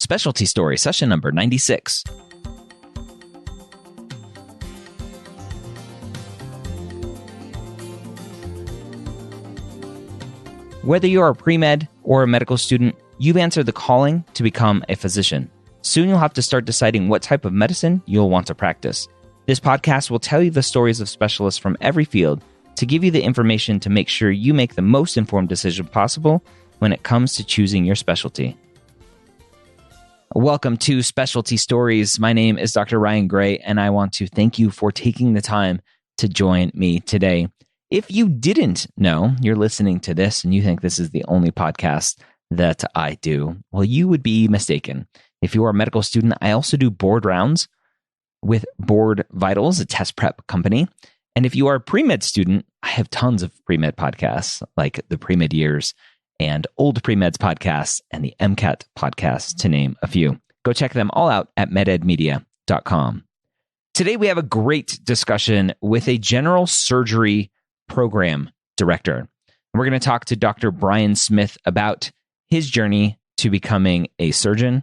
Specialty Story, session number 96. Whether you are a pre-med or a medical student, you've answered the calling to become a physician. Soon you'll have to start deciding what type of medicine you'll want to practice. This podcast will tell you the stories of specialists from every field to give you the information to make sure you make the most informed decision possible when it comes to choosing your specialty. Welcome to Specialty Stories. My name is Dr. Ryan Gray, and I want to thank you for taking the time to join me today. If you didn't know, you're listening to this and you think this is the only podcast that I do, well, you would be mistaken. If you are a medical student, I also do board rounds with Board Vitals, a test prep company. And if you are a pre-med student, I have tons of pre-med podcasts like the Pre-Med Years and Old Pre-Meds podcasts and the MCAT podcast, to name a few. Go check them all out at mededmedia.com. Today, we have a great discussion with a general surgery program director. And we're going to talk to Dr. Brian Smith about his journey to becoming a surgeon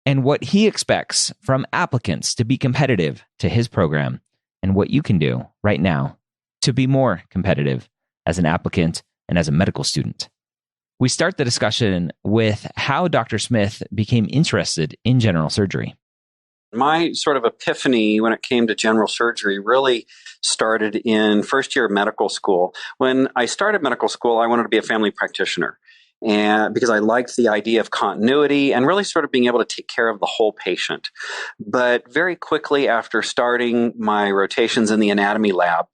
and what he expects from applicants to be competitive to his program and what you can do right now to be more competitive as an applicant and as a medical student. We start the discussion with how Dr. Smith became interested in general surgery. My sort of epiphany when it came to general surgery really started in first year of medical school. When I started medical school, I wanted to be a family practitioner, and because I liked the idea of continuity and really sort of being able to take care of the whole patient. But very quickly after starting my rotations in the anatomy lab,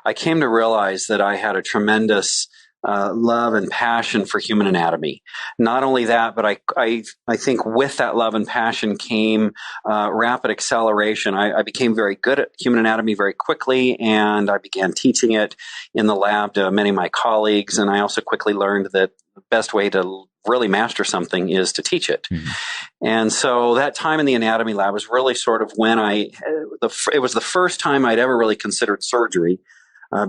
I came to realize that I had a tremendous love and passion for human anatomy. Not only that, but I think with that love and passion came rapid acceleration. I became very good at human anatomy very quickly, and I began teaching it in the lab to many of my colleagues. And I also quickly learned that the best way to really master something is to teach it. Mm-hmm. And so that time in the anatomy lab was really sort of when it was the first time I'd ever really considered surgery.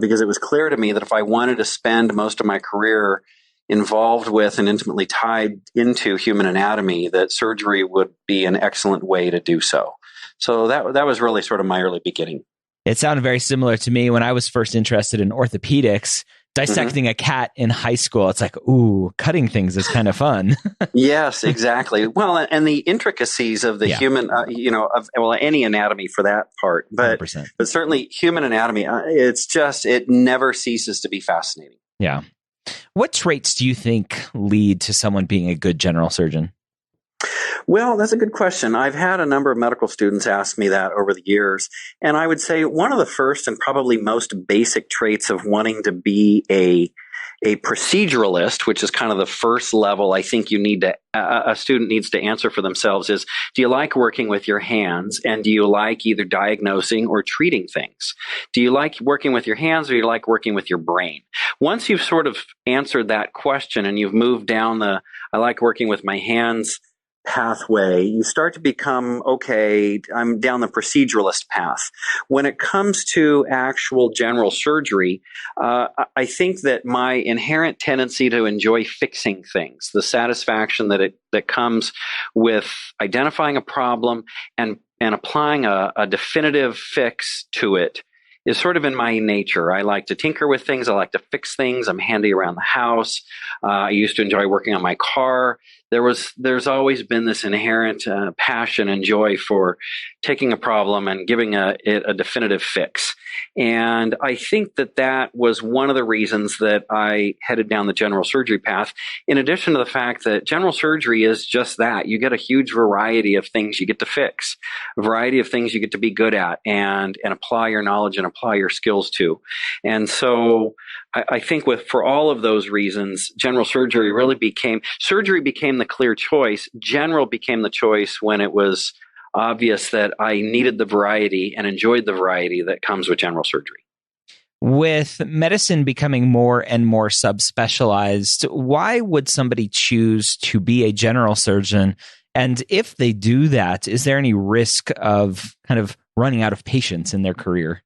Because it was clear to me that if I wanted to spend most of my career involved with and intimately tied into human anatomy, that surgery would be an excellent way to do so. So that was really sort of my early beginning. It sounded very similar to me when I was first interested in orthopedics. Dissecting a cat in high school, it's like, ooh, cutting things is kind of fun. Yes, exactly. Well, and the intricacies of the human, any anatomy for that part, but 100%. But certainly human anatomy, it never ceases to be fascinating. Yeah. What traits do you think lead to someone being a good general surgeon? Well, that's a good question. I've had a number of medical students ask me that over the years. And I would say one of the first and probably most basic traits of wanting to be a proceduralist, which is kind of the first level I think a student needs to answer for themselves is, do you like working with your hands? And do you like either diagnosing or treating things? Do you like working with your hands or do you like working with your brain? Once you've sort of answered that question and you've moved down I like working with my hands pathway, you start to become, okay, I'm down the proceduralist path. When it comes to actual general surgery, I think that my inherent tendency to enjoy fixing things, the satisfaction that comes with identifying a problem and applying a definitive fix to it is sort of in my nature. I like to tinker with things. I like to fix things. I'm handy around the house. I used to enjoy working on my car. There's always been this inherent passion and joy for taking a problem and giving it a definitive fix. And I think that was one of the reasons that I headed down the general surgery path, in addition to the fact that general surgery is just that. You get a huge variety of things you get to fix, a variety of things you get to be good at and apply your knowledge and apply your skills to. And so I think for all of those reasons, general surgery became the clear choice. General became the choice when it was obvious that I needed the variety and enjoyed the variety that comes with general surgery. With medicine becoming more and more subspecialized, why would somebody choose to be a general surgeon? And if they do that, is there any risk of kind of running out of patients in their career?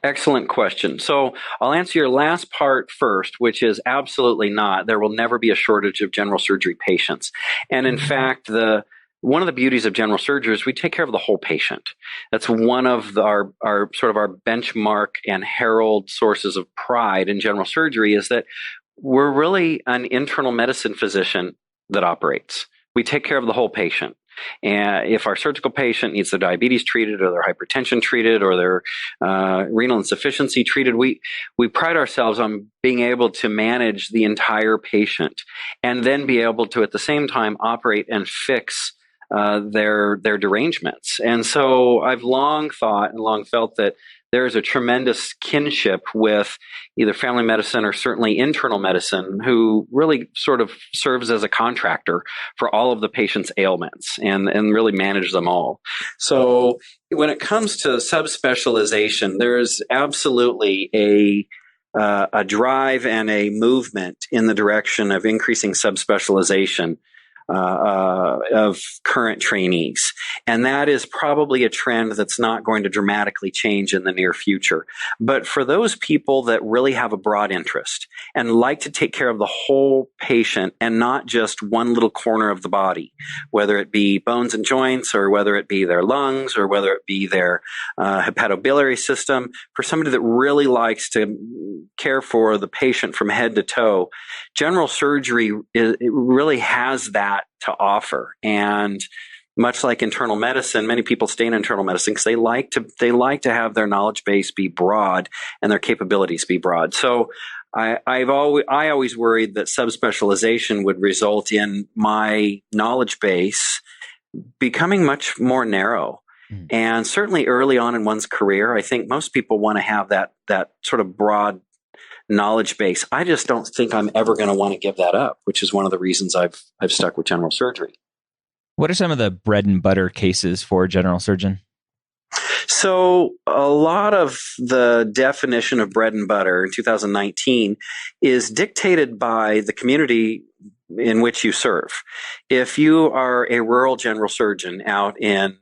Excellent question. So I'll answer your last part first, which is absolutely not. There will never be a shortage of general surgery patients. And in fact, one of the beauties of general surgery is we take care of the whole patient. That's one of our sort of our benchmark and herald sources of pride in general surgery, is that we're really an internal medicine physician that operates. We take care of the whole patient. And if our surgical patient needs their diabetes treated, or their hypertension treated, or their renal insufficiency treated, we pride ourselves on being able to manage the entire patient, and then be able to at the same time operate and fix their derangements. And so I've long thought and long felt that there is a tremendous kinship with either family medicine or certainly internal medicine, who really sort of serves as a contractor for all of the patient's ailments and really manage them all. So when it comes to subspecialization, there's absolutely a drive and a movement in the direction of increasing subspecialization of current trainees. And that is probably a trend that's not going to dramatically change in the near future. But for those people that really have a broad interest and like to take care of the whole patient and not just one little corner of the body, whether it be bones and joints, or whether it be their lungs, or whether it be their hepatobiliary system, for somebody that really likes to care for the patient from head to toe, general surgery it really has that to offer. And much like internal medicine, many people stay in internal medicine because they like to have their knowledge base be broad and their capabilities be broad. So I always worried that subspecialization would result in my knowledge base becoming much more narrow. And certainly early on in one's career, I think most people want to have that sort of broad knowledge base. I just don't think I'm ever going to want to give that up, which is one of the reasons I've stuck with general surgery. What are some of the bread and butter cases for a general surgeon? So a lot of the definition of bread and butter in 2019 is dictated by the community in which you serve. If you are a rural general surgeon out in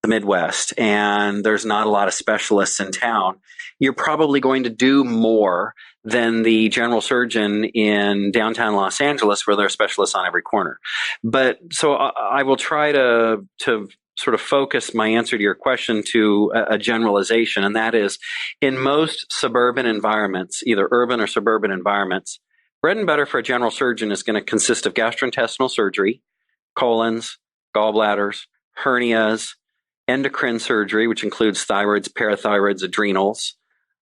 the Midwest and there's not a lot of specialists in town, you're probably going to do more than the general surgeon in downtown Los Angeles, where there are specialists on every corner. But so I will try to sort of focus my answer to your question to a generalization, and that is, in most suburban environments, either urban or suburban environments, bread and butter for a general surgeon is going to consist of gastrointestinal surgery, colons, gallbladders, hernias, endocrine surgery, which includes thyroids, parathyroids, adrenals,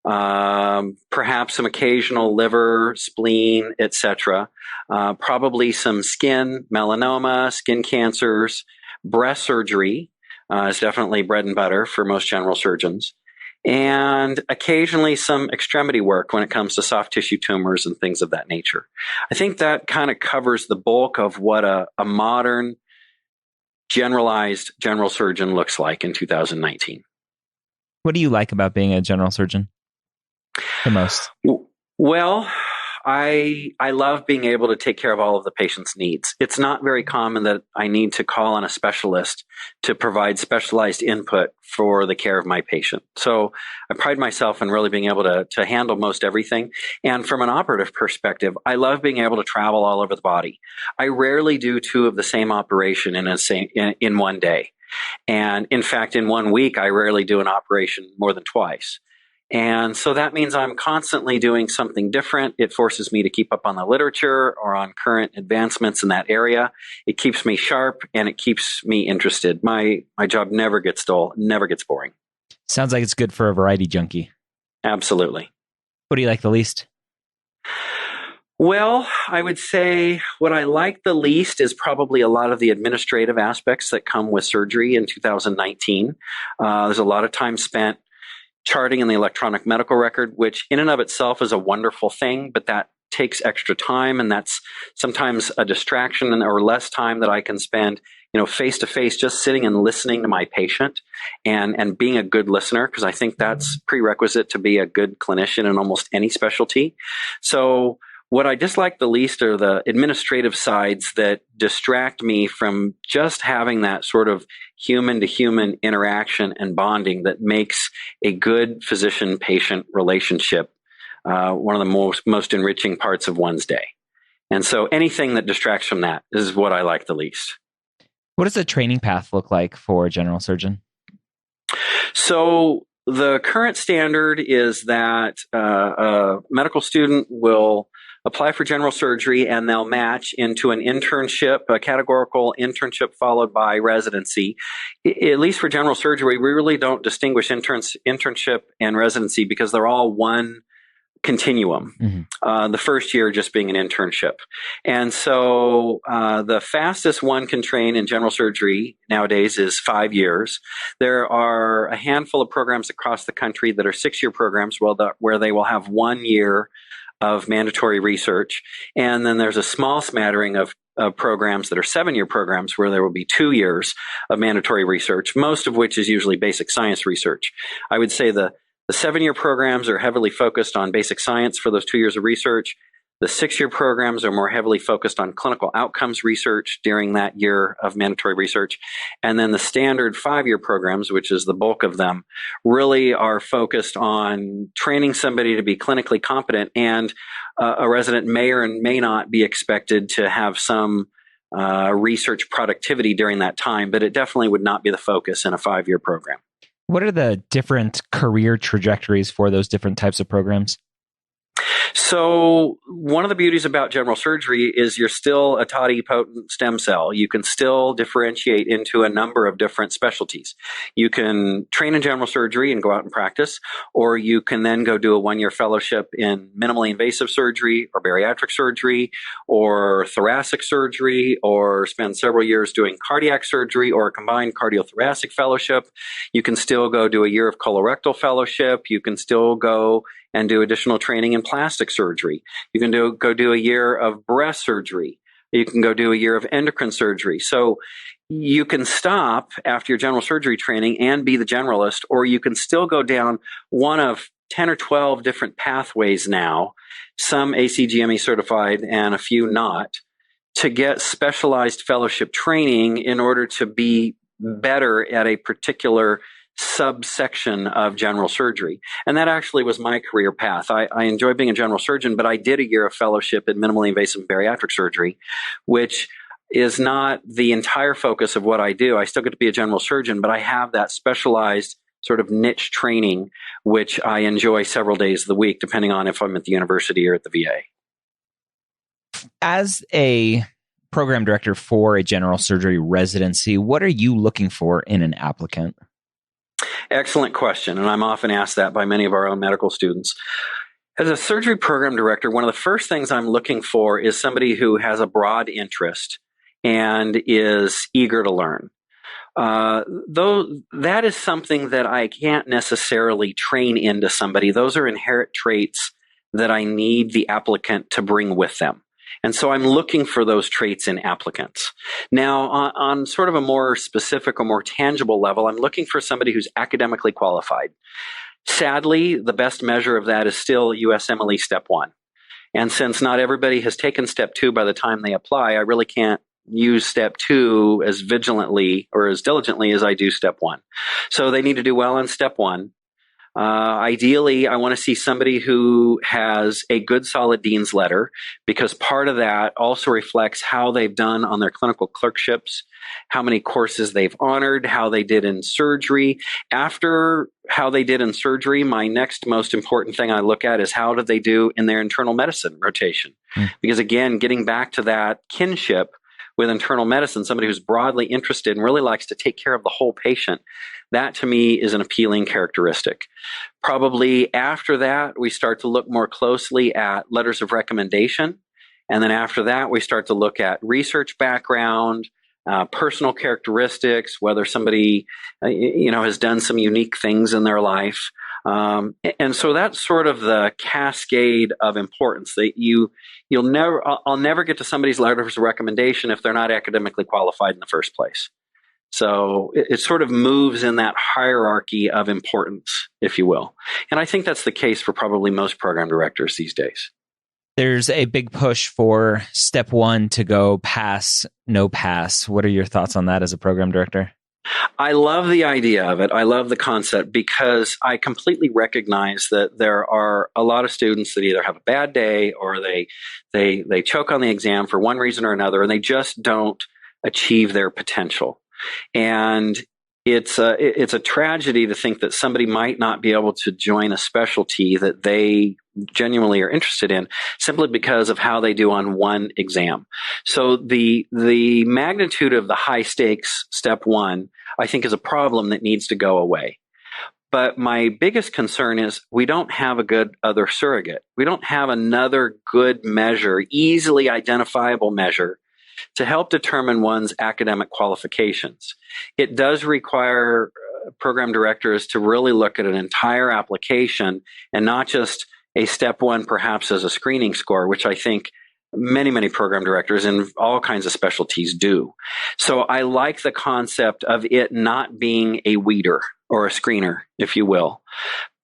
perhaps some occasional liver, spleen, etc. Probably some skin, melanoma, skin cancers. Breast surgery is definitely bread and butter for most general surgeons. And occasionally some extremity work when it comes to soft tissue tumors and things of that nature. I think that kind of covers the bulk of what a modern generalized general surgeon looks like in 2019. What do you like about being a general surgeon the most? Well, I love being able to take care of all of the patient's needs. It's not very common that I need to call on a specialist to provide specialized input for the care of my patient. So I pride myself in really being able to handle most everything. And from an operative perspective, I love being able to travel all over the body. I rarely do two of the same operation in one day. And in fact, in 1 week, I rarely do an operation more than twice. And so that means I'm constantly doing something different. It forces me to keep up on the literature or on current advancements in that area. It keeps me sharp and it keeps me interested. My job never gets dull, never gets boring. Sounds like it's good for a variety junkie. Absolutely. What do you like the least? Well, I would say what I like the least is probably a lot of the administrative aspects that come with surgery in 2019. There's a lot of time spent charting in the electronic medical record, which in and of itself is a wonderful thing, but that takes extra time, and that's sometimes a distraction or less time that I can spend, face to face, just sitting and listening to my patient and being a good listener, because I think that's prerequisite to be a good clinician in almost any specialty. So what I dislike the least are the administrative sides that distract me from just having that sort of human-to-human interaction and bonding that makes a good physician-patient relationship one of the most enriching parts of one's day. And so anything that distracts from that is what I like the least. What does the training path look like for a general surgeon? So the current standard is that a medical student will apply for general surgery and they'll match into an internship, a categorical internship followed by residency. At least for general surgery, we really don't distinguish internship and residency because they're all one continuum. The first year just being an internship. And so the fastest one can train in general surgery nowadays is 5 years. There are a handful of programs across the country that are 6-year programs where they will have 1 year of mandatory research. And then there's a small smattering of programs that are 7-year programs where there will be 2 years of mandatory research, most of which is usually basic science research. I would say the 7-year programs are heavily focused on basic science for those 2 years of research. The 6-year programs are more heavily focused on clinical outcomes research during that year of mandatory research. And then the standard 5-year programs, which is the bulk of them, really are focused on training somebody to be clinically competent, and a resident may or may not be expected to have some research productivity during that time, but it definitely would not be the focus in a 5-year program. What are the different career trajectories for those different types of programs? So one of the beauties about general surgery is you're still a totipotent stem cell. You can still differentiate into a number of different specialties. You can train in general surgery and go out and practice, or you can then go do a 1-year fellowship in minimally invasive surgery or bariatric surgery or thoracic surgery, or spend several years doing cardiac surgery or a combined cardiothoracic fellowship. You can still go do a year of colorectal fellowship. You can still go and do additional training in plastic surgery. You can go do a year of breast surgery. You can go do a year of endocrine surgery. So you can stop after your general surgery training and be the generalist, or you can still go down one of 10 or 12 different pathways now, some ACGME certified and a few not, to get specialized fellowship training in order to be better at a particular subsection of general surgery. And that actually was my career path. I enjoy being a general surgeon, but I did a year of fellowship in minimally invasive bariatric surgery, which is not the entire focus of what I do. I still get to be a general surgeon, but I have that specialized sort of niche training, which I enjoy several days of the week, depending on if I'm at the university or at the VA. As a program director for a general surgery residency, what are you looking for in an applicant? Excellent question, and I'm often asked that by many of our own medical students. As a surgery program director, one of the first things I'm looking for is somebody who has a broad interest and is eager to learn. Though that is something that I can't necessarily train into somebody. Those are inherent traits that I need the applicant to bring with them. And so I'm looking for those traits in applicants. Now, on sort of a more specific or more tangible level, I'm looking for somebody who's academically qualified. Sadly, the best measure of that is still USMLE Step 1. And since not everybody has taken Step 2 by the time they apply, I really can't use Step 2 as vigilantly or as diligently as I do Step 1. So they need to do well on Step 1. Ideally, I want to see somebody who has a good, solid dean's letter, because part of that also reflects how they've done on their clinical clerkships, how many courses they've honored, how they did in surgery. After how they did in surgery, my next most important thing I look at is how did they do in their internal medicine rotation? Because again, getting back to that kinship with internal medicine, somebody who's broadly interested and really likes to take care of the whole patient, that to me is an appealing characteristic. Probably after that, we start to look more closely at letters of recommendation. And then after that, we start to look at research background, personal characteristics, whether somebody has done some unique things in their life. And so that's sort of the cascade of importance that I'll never get to somebody's letters of recommendation if they're not academically qualified in the first place. So it sort of moves in that hierarchy of importance, if you will. And I think that's the case for probably most program directors these days. There's a big push for Step 1 to go pass, no pass. What are your thoughts on that as a program director? I love the idea of it. I love the concept because I completely recognize that there are a lot of students that either have a bad day or they choke on the exam for one reason or another, and they just don't achieve their potential. And it's a tragedy to think that somebody might not be able to join a specialty that they genuinely are interested in simply because of how they do on one exam. So the magnitude of the high stakes step one, I think, is a problem that needs to go away. But my biggest concern is we don't have a good other surrogate. We don't have another good measure, easily identifiable measure, to help determine one's academic qualifications. It does require program directors to really look at an entire application and not just a step one, perhaps as a screening score, which I think many program directors in all kinds of specialties do. So I like the concept of it not being a weeder or a screener, if you will.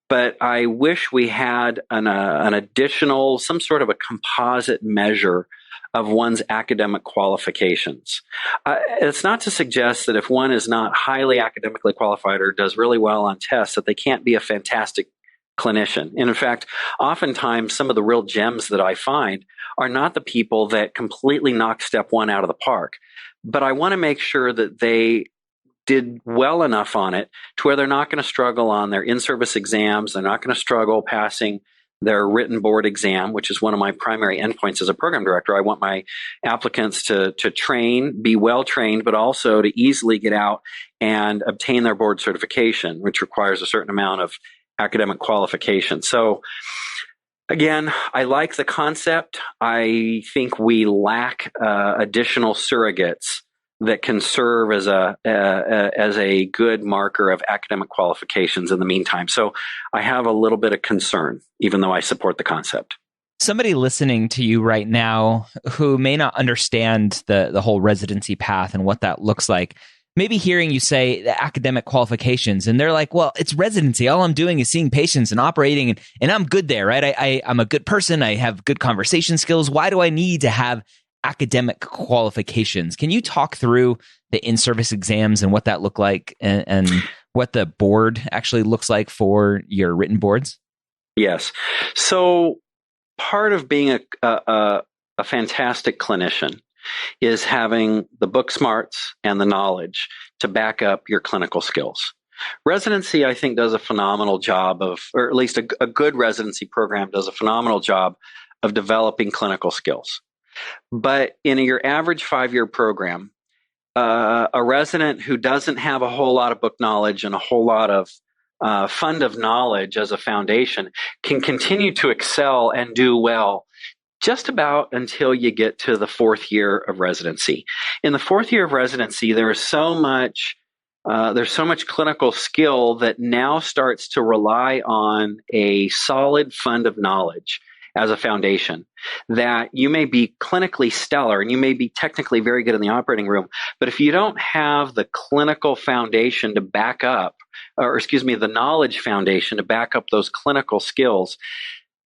But I wish we had an additional, some sort of a composite measure of one's academic qualifications. It's not to suggest that if one is not highly academically qualified or does really well on tests, that they can't be a fantastic clinician. And in fact, oftentimes some of the real gems that I find are not the people that completely knock step one out of the park. But I want to make sure that they did well enough on it to where they're not going to struggle on their in-service exams. They're not going to struggle passing their written board exam, which is one of my primary endpoints as a program director. I want my applicants to train, be well trained, but also to easily get out and obtain their board certification, which requires a certain amount of academic qualification. So again, I like the concept. I think we lack additional surrogates that can serve as a good marker of academic qualifications in the meantime. So I have a little bit of concern, even though I support the concept. Somebody listening to you right now who may not understand the whole residency path and what that looks like, maybe hearing you say the academic qualifications, and they're like, well, it's residency. All I'm doing is seeing patients and operating, and I'm good there, right? I'm a good person. I have good conversation skills. Why do I need to have academic qualifications? Can you talk through the in-service exams and what that look like and what the board actually looks like for your written boards? Yes. So part of being a fantastic clinician is having the book smarts and the knowledge to back up your clinical skills. Residency, I think, does a phenomenal job of, or at least a good residency program does a phenomenal job of developing clinical skills. But in your average 5-year program, a resident who doesn't have a whole lot of book knowledge and a whole lot of fund of knowledge as a foundation can continue to excel and do well just about until you get to the 4th year of residency. In the 4th year of residency, there's so much clinical skill that now starts to rely on a solid fund of knowledge as a foundation, that you may be clinically stellar and you may be technically very good in the operating room, but if you don't have the clinical foundation to back up, the knowledge foundation to back up those clinical skills,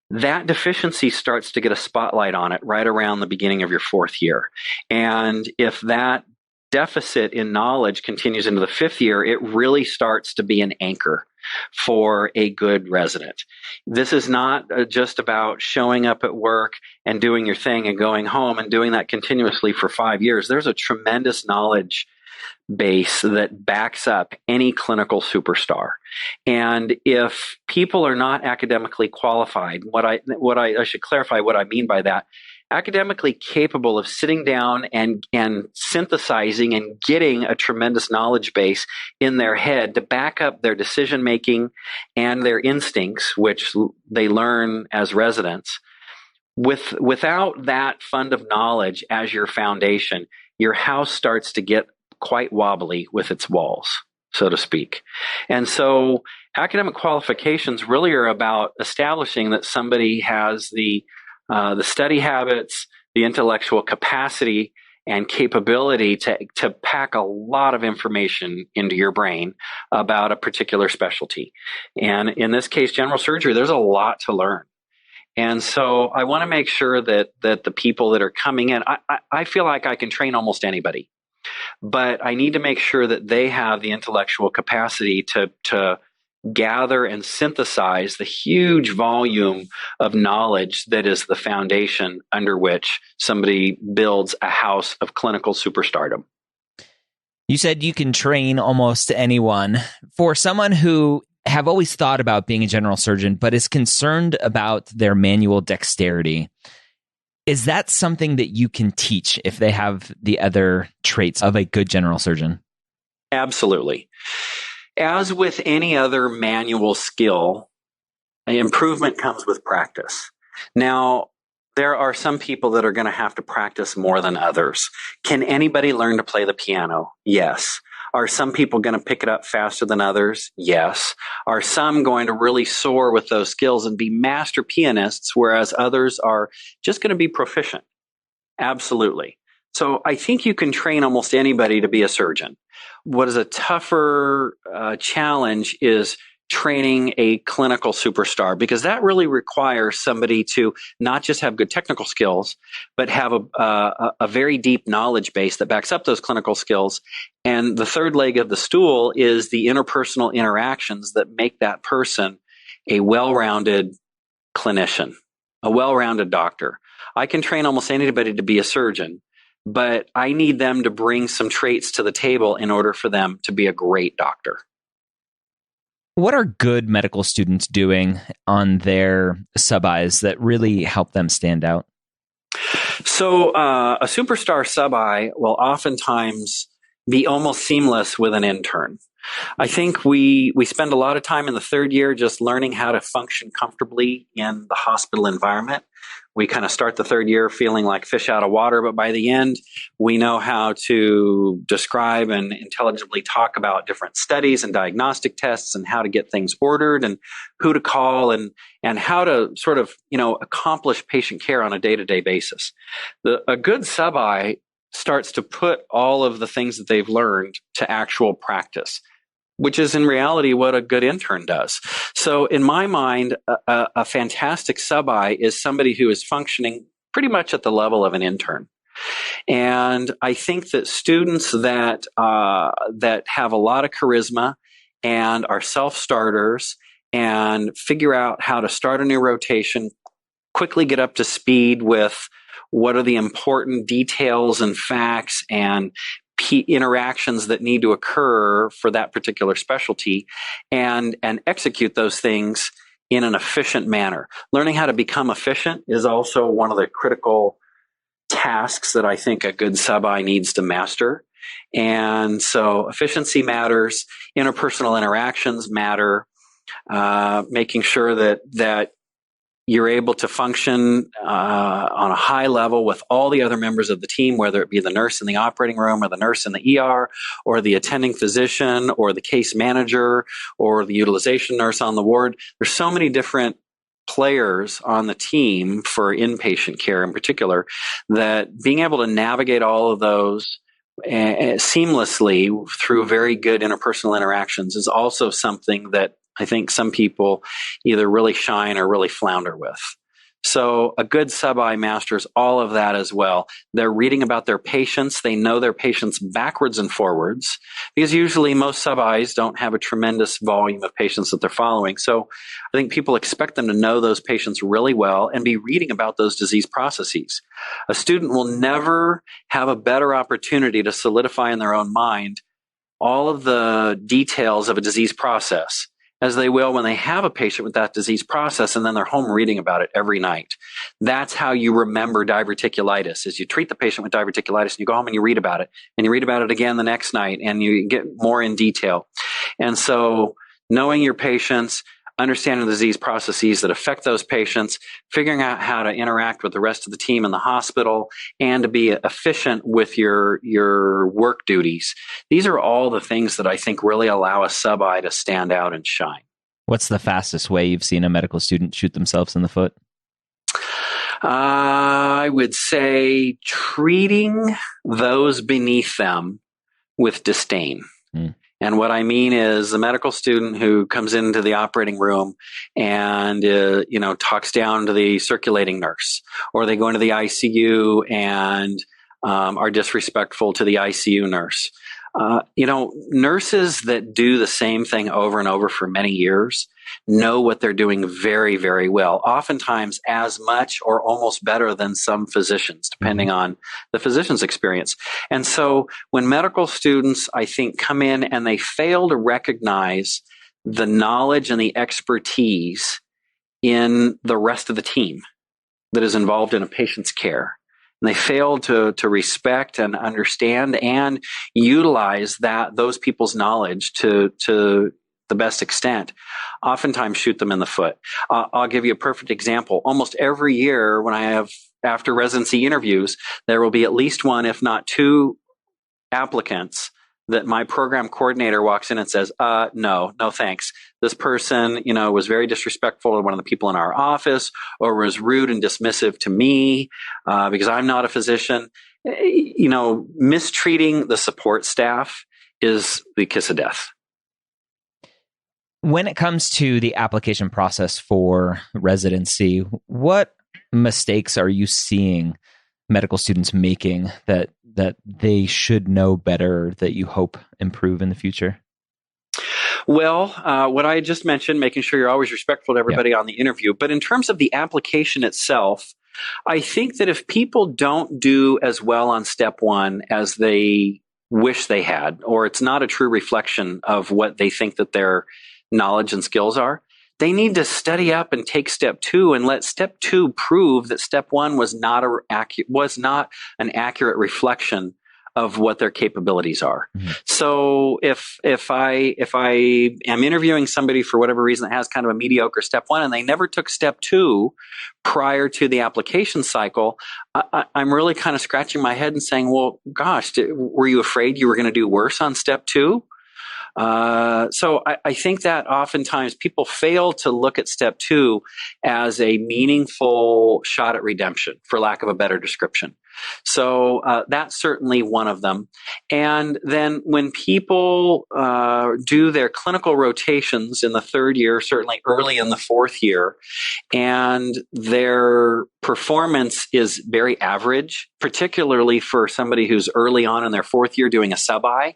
that deficiency starts to get a spotlight on it right around the beginning of your 4th year. And if that deficit in knowledge continues into the 5th year, it really starts to be an anchor for a good resident. This is not just about showing up at work and doing your thing and going home and doing that continuously for 5 years. There's a tremendous knowledge base that backs up any clinical superstar. And if people are not academically qualified, I should clarify what I mean by that. Academically capable of sitting down and synthesizing and getting a tremendous knowledge base in their head to back up their decision making and their instincts, which they learn as residents. Without that fund of knowledge as your foundation, your house starts to get quite wobbly with its walls, so to speak. And so academic qualifications really are about establishing that somebody has the study habits, the intellectual capacity and capability to pack a lot of information into your brain about a particular specialty. And in this case, general surgery, there's a lot to learn. And so I want to make sure that the people that are coming in, I feel like I can train almost anybody, but I need to make sure that they have the intellectual capacity to gather and synthesize the huge volume of knowledge that is the foundation under which somebody builds a house of clinical superstardom. You said you can train almost anyone. For someone who have always thought about being a general surgeon, but is concerned about their manual dexterity, is that something that you can teach if they have the other traits of a good general surgeon? Absolutely. As with any other manual skill, improvement comes with practice. Now, there are some people that are going to have to practice more than others. Can anybody learn to play the piano? Yes. Are some people going to pick it up faster than others? Yes. Are some going to really soar with those skills and be master pianists, whereas others are just going to be proficient? Absolutely. So I think you can train almost anybody to be a surgeon. What is a tougher challenge is training a clinical superstar, because that really requires somebody to not just have good technical skills, but have a very deep knowledge base that backs up those clinical skills. And the third leg of the stool is the interpersonal interactions that make that person a well-rounded clinician, a well-rounded doctor. I can train almost anybody to be a surgeon, but I need them to bring some traits to the table in order for them to be a great doctor. What are good medical students doing on their sub-Is that really help them stand out? So a superstar sub-I will oftentimes be almost seamless with an intern. I think we spend a lot of time in the third year just learning how to function comfortably in the hospital environment. We kind of start the third year feeling like fish out of water, but by the end, we know how to describe and intelligibly talk about different studies and diagnostic tests and how to get things ordered and who to call and how to sort of, accomplish patient care on a day-to-day basis. A good sub-I starts to put all of the things that they've learned to actual practice, which is in reality what a good intern does. So in my mind, a fantastic sub-I is somebody who is functioning pretty much at the level of an intern. And I think that students that have a lot of charisma and are self-starters and figure out how to start a new rotation, quickly get up to speed with what are the important details and facts and interactions that need to occur for that particular specialty, and execute those things in an efficient manner. Learning how to become efficient is also one of the critical tasks that I think a good sub-I needs to master. And so efficiency matters, interpersonal interactions matter, making sure that you're able to function on a high level with all the other members of the team, whether it be the nurse in the operating room or the nurse in the ER or the attending physician or the case manager or the utilization nurse on the ward. There's so many different players on the team for inpatient care in particular that being able to navigate all of those seamlessly through very good interpersonal interactions is also something that I think some people either really shine or really flounder with. So a good sub-I masters all of that as well. They're reading about their patients. They know their patients backwards and forwards, because usually most sub-Is don't have a tremendous volume of patients that they're following. So I think people expect them to know those patients really well and be reading about those disease processes. A student will never have a better opportunity to solidify in their own mind all of the details of a disease process as they will when they have a patient with that disease process and then they're home reading about it every night. That's how you remember diverticulitis, is you treat the patient with diverticulitis and you go home and you read about it, and you read about it again the next night and you get more in detail. And so knowing your patients, understanding the disease processes that affect those patients, figuring out how to interact with the rest of the team in the hospital, and to be efficient with your work duties. These are all the things that I think really allow a sub-I to stand out and shine. What's the fastest way you've seen a medical student shoot themselves in the foot? I would say treating those beneath them with disdain. And what I mean is the medical student who comes into the operating room and, talks down to the circulating nurse, or they go into the ICU and are disrespectful to the ICU nurse. Nurses that do the same thing over and over for many years know what they're doing very, very well, oftentimes as much or almost better than some physicians, depending on the physician's experience. And so when medical students, I think, come in and they fail to recognize the knowledge and the expertise in the rest of the team that is involved in a patient's care, and they fail to respect and understand and utilize those people's knowledge to the best extent, oftentimes shoot them in the foot. I'll give you a perfect example. Almost every year when I have after residency interviews, there will be at least one, if not two, applicants that my program coordinator walks in and says, no thanks. This person, was very disrespectful to one of the people in our office, or was rude and dismissive to me because I'm not a physician. Mistreating the support staff is the kiss of death. When it comes to the application process for residency, what mistakes are you seeing medical students making that they should know better, that you hope improve in the future? Well, what I just mentioned, making sure you're always respectful to everybody on the interview. But in terms of the application itself, I think that if people don't do as well on step one as they wish they had, or it's not a true reflection of what they think that their knowledge and skills are, they need to study up and take step two and let step two prove that step one was not an accurate reflection of what their capabilities are. Mm-hmm. So if I am interviewing somebody for whatever reason that has kind of a mediocre step one and they never took step two prior to the application cycle, I'm really kind of scratching my head and saying, well, gosh, were you afraid you were going to do worse on step two? So I think that oftentimes people fail to look at step two as a meaningful shot at redemption, for lack of a better description. So that's certainly one of them. And then when people do their clinical rotations in the third year, certainly early in the fourth year, and their performance is very average, particularly for somebody who's early on in their fourth year doing a sub-I,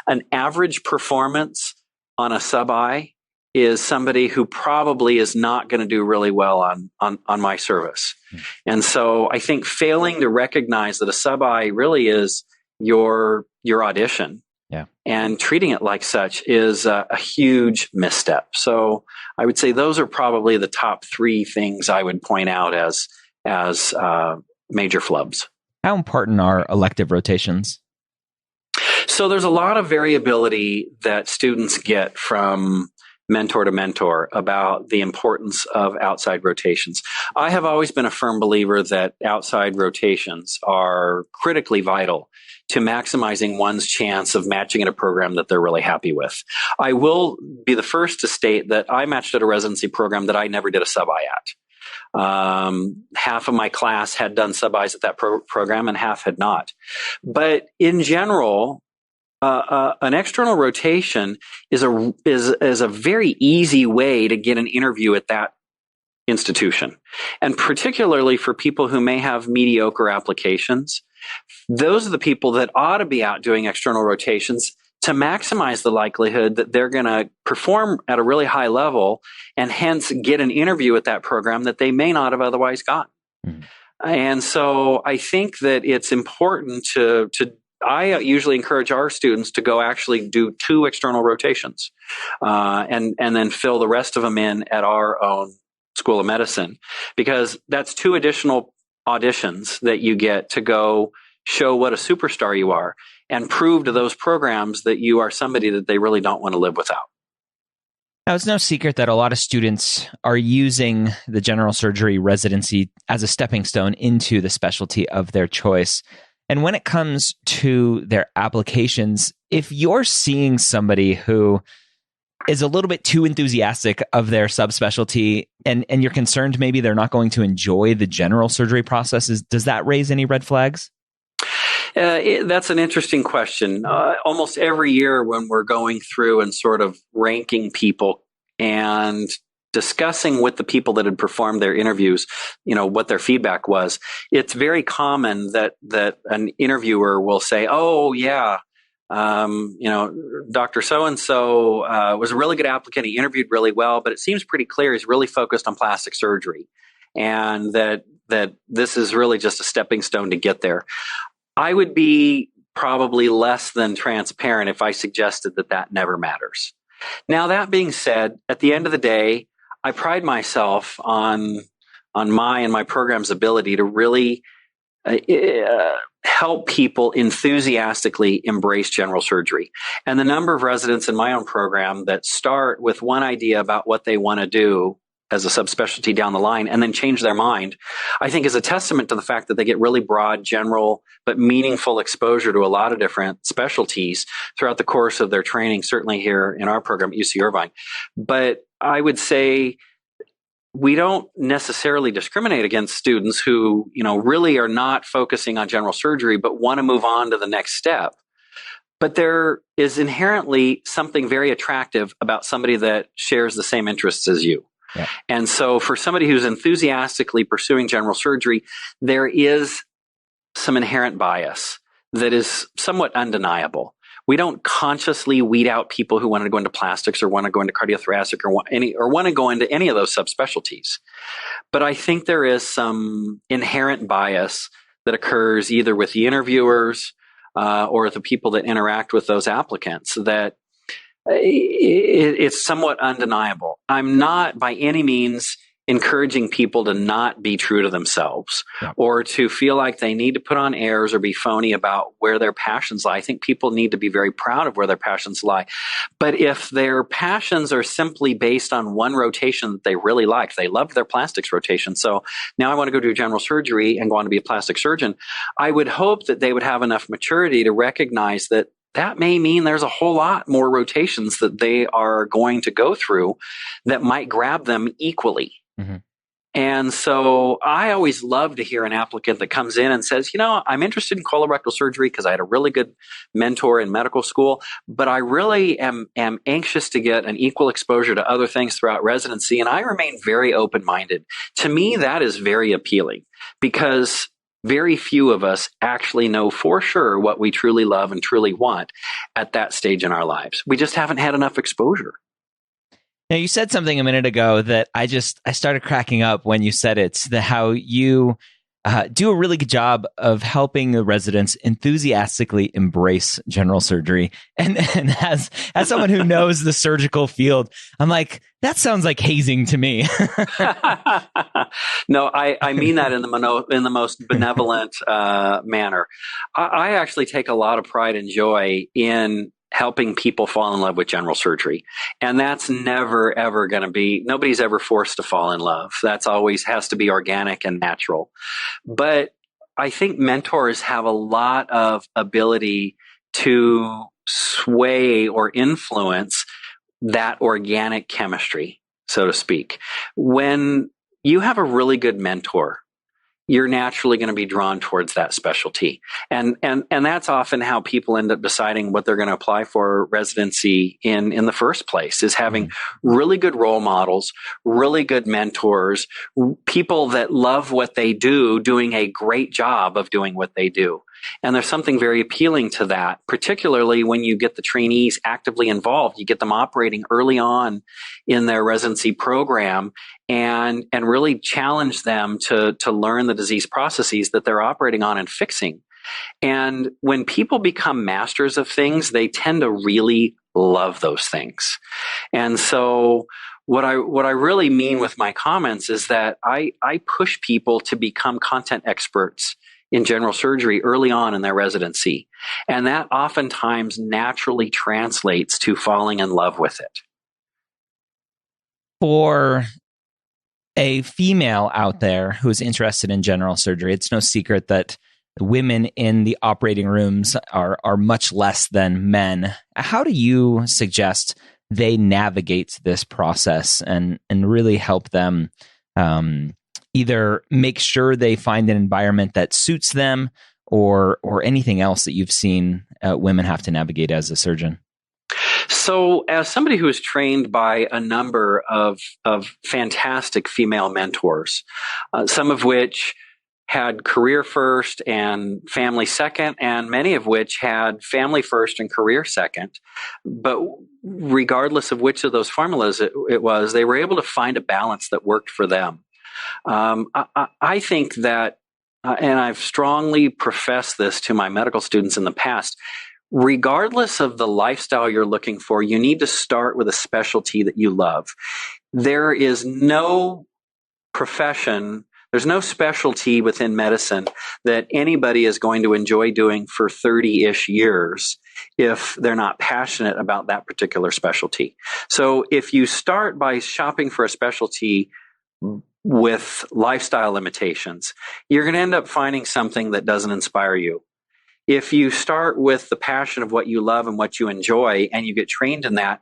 an average performance on a sub-I is somebody who probably is not going to do really well on my service. And so I think failing to recognize that a sub-I really is your audition, and treating it like such is a huge misstep. So I would say those are probably the top three things I would point out as major flubs. How important are elective rotations? So there's a lot of variability that students get from mentor to mentor about the importance of outside rotations. I have always been a firm believer that outside rotations are critically vital to maximizing one's chance of matching in a program that they're really happy with. I will be the first to state that I matched at a residency program that I never did a sub-I at. Half of my class had done sub-Is at that program and half had not. But in general, an external rotation is a very easy way to get an interview at that institution. And particularly for people who may have mediocre applications, those are the people that ought to be out doing external rotations to maximize the likelihood that they're going to perform at a really high level and hence get an interview at that program that they may not have otherwise gotten. Mm-hmm. And so I think that it's important I usually encourage our students to go actually do 2 external rotations and then fill the rest of them in at our own School of Medicine, because that's 2 additional auditions that you get to go show what a superstar you are and prove to those programs that you are somebody that they really don't want to live without. Now, it's no secret that a lot of students are using the general surgery residency as a stepping stone into the specialty of their choice. And when it comes to their applications, if you're seeing somebody who is a little bit too enthusiastic of their subspecialty and you're concerned maybe they're not going to enjoy the general surgery processes, does that raise any red flags? That's an interesting question. Almost every year when we're going through and sort of ranking people and discussing with the people that had performed their interviews, what their feedback was, it's very common that an interviewer will say, "Oh yeah, Dr. So-and-so was a really good applicant. He interviewed really well, but it seems pretty clear he's really focused on plastic surgery, and that this is really just a stepping stone to get there. I would be probably less than transparent if I suggested that never matters. Now, that being said, at the end of the day, I pride myself on my and my program's ability to really help people enthusiastically embrace general surgery. And the number of residents in my own program that start with one idea about what they want to do as a subspecialty down the line and then change their mind, I think is a testament to the fact that they get really broad, general, but meaningful exposure to a lot of different specialties throughout the course of their training, certainly here in our program at UC Irvine. But I would say we don't necessarily discriminate against students who, really are not focusing on general surgery, but want to move on to the next step. But there is inherently something very attractive about somebody that shares the same interests as you. Yeah. And so for somebody who's enthusiastically pursuing general surgery, there is some inherent bias that is somewhat undeniable. We don't consciously weed out people who want to go into plastics or want to go into cardiothoracic or want to go into any of those subspecialties. But I think there is some inherent bias that occurs either with the interviewers or the people that interact with those applicants that it's somewhat undeniable. I'm not by any means encouraging people to not be true to themselves or to feel like they need to put on airs or be phony about where their passions lie. I think people need to be very proud of where their passions lie. But if their passions are simply based on one rotation that they really like, they loved their plastics rotation, so now I want to go do general surgery and go on to be a plastic surgeon, I would hope that they would have enough maturity to recognize that may mean there's a whole lot more rotations that they are going to go through that might grab them equally. Mm-hmm. And so I always love to hear an applicant that comes in and says, I'm interested in colorectal surgery because I had a really good mentor in medical school, but I really am anxious to get an equal exposure to other things throughout residency. And I remain very open-minded. To me, that is very appealing because very few of us actually know for sure what we truly love and truly want at that stage in our lives. We just haven't had enough exposure. Now, you said something a minute ago that I started cracking up when you said it, how you do a really good job of helping the residents enthusiastically embrace general surgery. And as someone who knows the surgical field, I'm like, that sounds like hazing to me. No, I mean that in the most benevolent manner. I actually take a lot of pride and joy in helping people fall in love with general surgery. And that's never, ever going to be, nobody's ever forced to fall in love. That's always has to be organic and natural. But I think mentors have a lot of ability to sway or influence that organic chemistry, so to speak. When you have a really good mentor, you're naturally going to be drawn towards that specialty. And that's often how people end up deciding what they're going to apply for residency in the first place, is having really good role models, really good mentors, people that love what they do, doing a great job of doing what they do. And there's something very appealing to that, particularly when you get the trainees actively involved. You get them operating early on in their residency program and really challenge them to learn the disease processes that they're operating on and fixing. And when people become masters of things, they tend to really love those things. And so what I really mean with my comments is that I push people to become content experts in general surgery early on in their residency. And that oftentimes naturally translates to falling in love with it. For a female out there who's interested in general surgery, it's no secret that women in the operating rooms are much less than men. How do you suggest they navigate this process and really help them either make sure they find an environment that suits them or anything else that you've seen women have to navigate as a surgeon? So as somebody who is trained by a number of fantastic female mentors, some of which had career first and family second, and many of which had family first and career second. But regardless of which of those formulas it was, they were able to find a balance that worked for them. I think that, and I've strongly professed this to my medical students in the past, regardless of the lifestyle you're looking for, you need to start with a specialty that you love. There is no profession, there's no specialty within medicine that anybody is going to enjoy doing for 30-ish years if they're not passionate about that particular specialty. So if you start by shopping for a specialty with lifestyle limitations, you're going to end up finding something that doesn't inspire you. If you start with the passion of what you love and what you enjoy, and you get trained in that,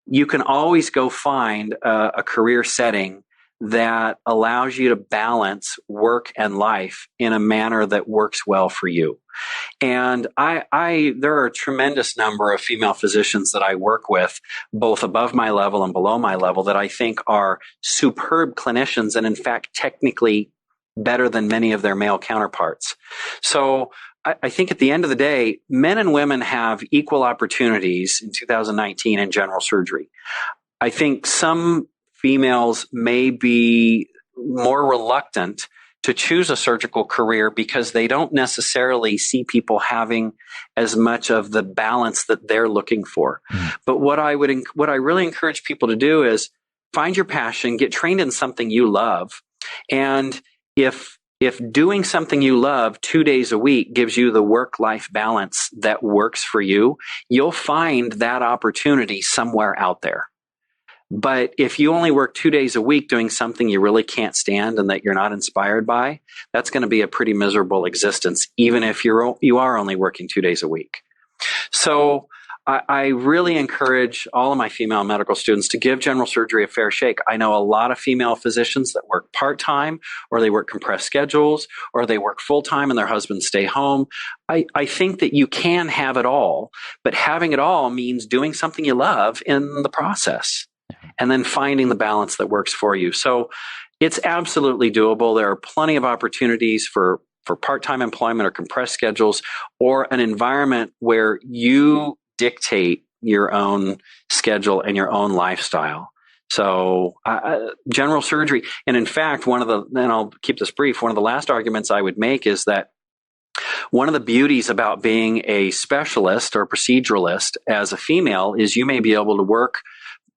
you can always go find a career setting that allows you to balance work and life in a manner that works well for you. And there are a tremendous number of female physicians that I work with, both above my level and below my level, that I think are superb clinicians, and in fact, technically better than many of their male counterparts. So I think at the end of the day, men and women have equal opportunities in 2019 in general surgery. I think some females may be more reluctant to choose a surgical career because they don't necessarily see people having as much of the balance that they're looking for. But what I really encourage people to do is find your passion, get trained in something you love. And if doing something you love 2 days a week gives you the work-life balance that works for you, you'll find that opportunity somewhere out there. But if you only work 2 days a week doing something you really can't stand and that you're not inspired by, that's going to be a pretty miserable existence, even if you are only working 2 days a week. So I really encourage all of my female medical students to give general surgery a fair shake. I know a lot of female physicians that work part-time, or they work compressed schedules, or they work full-time and their husbands stay home. I think that you can have it all, but having it all means doing something you love in the process, and then finding the balance that works for you. So it's absolutely doable. There are plenty of opportunities for part-time employment or compressed schedules, or an environment where you dictate your own schedule and your own lifestyle. So general surgery, and in fact, and I'll keep this brief, one of the last arguments I would make is that one of the beauties about being a specialist or proceduralist as a female is you may be able to work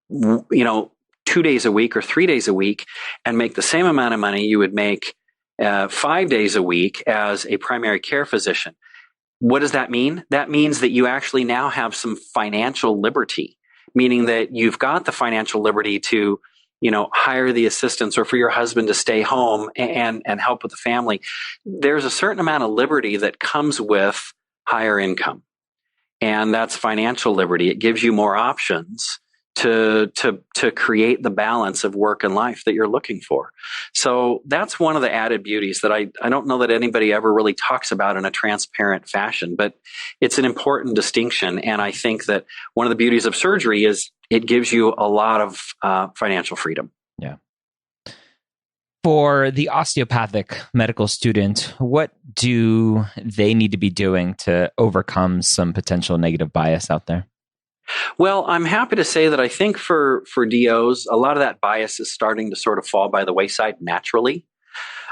2 days a week or 3 days a week and make the same amount of money you would make 5 days a week as a primary care physician. What does that mean? That means that you actually now have some financial liberty, meaning that you've got the financial liberty to, hire the assistants, or for your husband to stay home and help with the family. There's a certain amount of liberty that comes with higher income, and that's financial liberty. It gives you more options to create the balance of work and life that you're looking for. So that's one of the added beauties that I don't know that anybody ever really talks about in a transparent fashion, but it's an important distinction. And I think that one of the beauties of surgery is it gives you a lot of financial freedom. Yeah. For the osteopathic medical student, what do they need to be doing to overcome some potential negative bias out there? Well, I'm happy to say that I think for DOs, a lot of that bias is starting to sort of fall by the wayside naturally.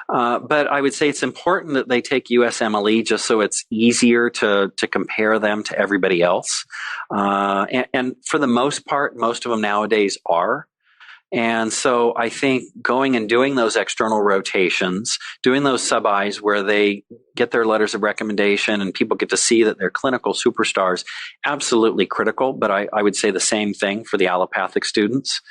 But I would say it's important that they take USMLE just so it's easier to compare them to everybody else. And for the most part, most of them nowadays are. And so I think going and doing those external rotations, doing those sub-Is where they get their letters of recommendation and people get to see that they're clinical superstars, absolutely critical. But I would say the same thing for the allopathic students,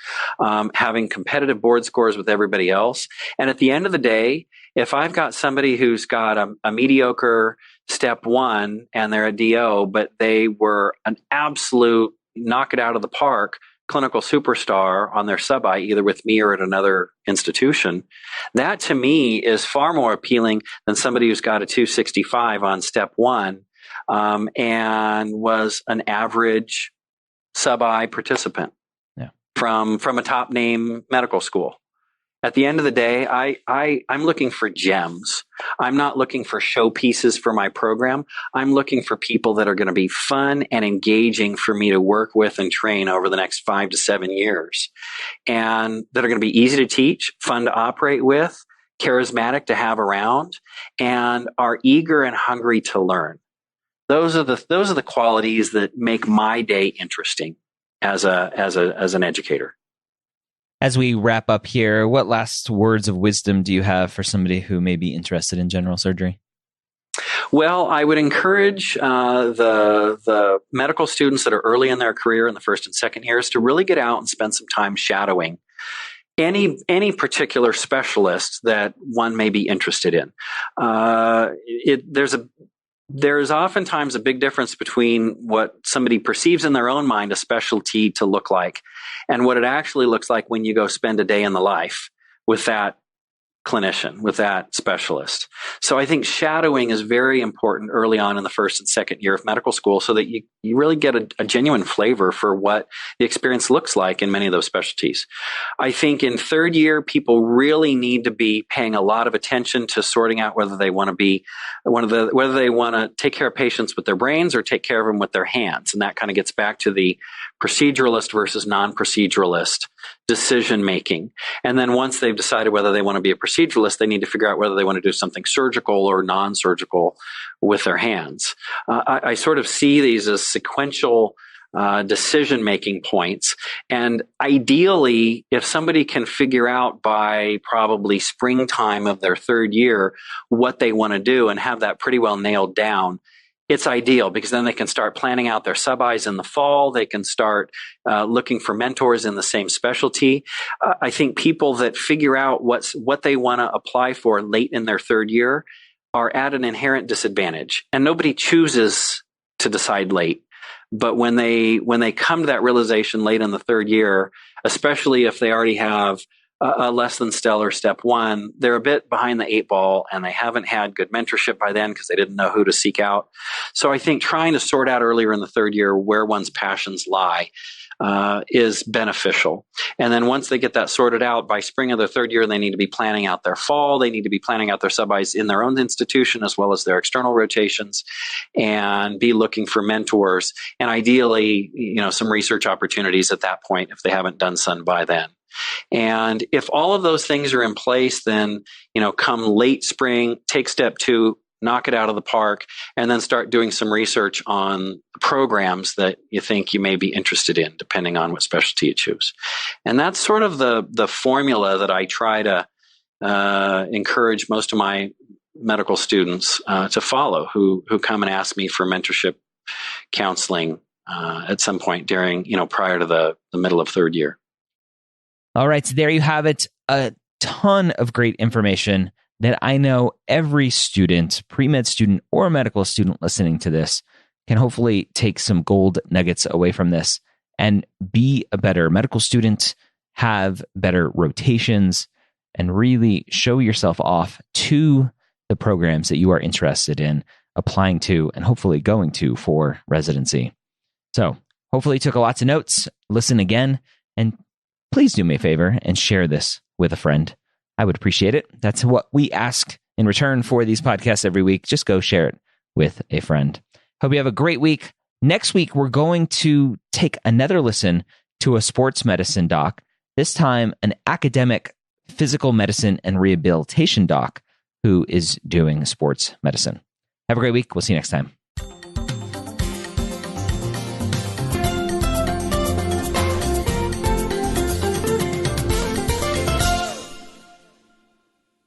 having competitive board scores with everybody else. And at the end of the day, if I've got somebody who's got a mediocre step one and they're a DO, but they were an absolute knock it out of the park clinical superstar on their sub-I, either with me or at another institution, that to me is far more appealing than somebody who's got a 265 on step one and was an average sub-I participant from a top name medical school. At the end of the day, I'm looking for gems. I'm not looking for showpieces for my program. I'm looking for people that are going to be fun and engaging for me to work with and train over the next 5 to 7 years, and that are going to be easy to teach, fun to operate with, charismatic to have around, and are eager and hungry to learn. Those are the qualities that make my day interesting as an educator. As we wrap up here, what last words of wisdom do you have for somebody who may be interested in general surgery? Well, I would encourage the medical students that are early in their career in the first and second years to really get out and spend some time shadowing any particular specialist that one may be interested in. There's oftentimes a big difference between what somebody perceives in their own mind a specialty to look like and what it actually looks like when you go spend a day in the life with that clinician, with that specialist. So I think shadowing is very important early on in the first and second year of medical school so that you really get a genuine flavor for what the experience looks like in many of those specialties. I think in third year, people really need to be paying a lot of attention to sorting out whether they want to whether they want to take care of patients with their brains or take care of them with their hands. And that kind of gets back to the proceduralist versus non-proceduralist decision making. And then once they've decided whether they want to be a proceduralist, they need to figure out whether they want to do something surgical or non-surgical with their hands. I sort of see these as sequential decision making points. And ideally, if somebody can figure out by probably springtime of their third year what they want to do and have that pretty well nailed down, it's ideal because then they can start planning out their sub-Is in the fall. They can start looking for mentors in the same specialty. I think people that figure out what they want to apply for late in their third year are at an inherent disadvantage. And nobody chooses to decide late. But when they come to that realization late in the third year, especially if they already have a less than stellar step one, they're a bit behind the 8 ball and they haven't had good mentorship by then because they didn't know who to seek out. So I think trying to sort out earlier in the third year where one's passions lie is beneficial. And then once they get that sorted out by spring of their third year, they need to be planning out their fall. They need to be planning out their sub-Is in their own institution as well as their external rotations and be looking for mentors and ideally, some research opportunities at that point if they haven't done some by then. And if all of those things are in place, then, come late spring, take step 2, knock it out of the park, and then start doing some research on programs that you think you may be interested in, depending on what specialty you choose. And that's sort of the formula that I try to encourage most of my medical students to follow who come and ask me for mentorship counseling at some point during, prior to the middle of third year. All right, so there you have it. A ton of great information that I know every student, pre-med student or medical student listening to this can hopefully take some gold nuggets away from this and be a better medical student, have better rotations, and really show yourself off to the programs that you are interested in applying to and hopefully going to for residency. So hopefully you took lots of notes. Listen again, and please do me a favor and share this with a friend. I would appreciate it. That's what we ask in return for these podcasts every week. Just go share it with a friend. Hope you have a great week. Next week, we're going to take another listen to a sports medicine doc, this time an academic physical medicine and rehabilitation doc who is doing sports medicine. Have a great week. We'll see you next time.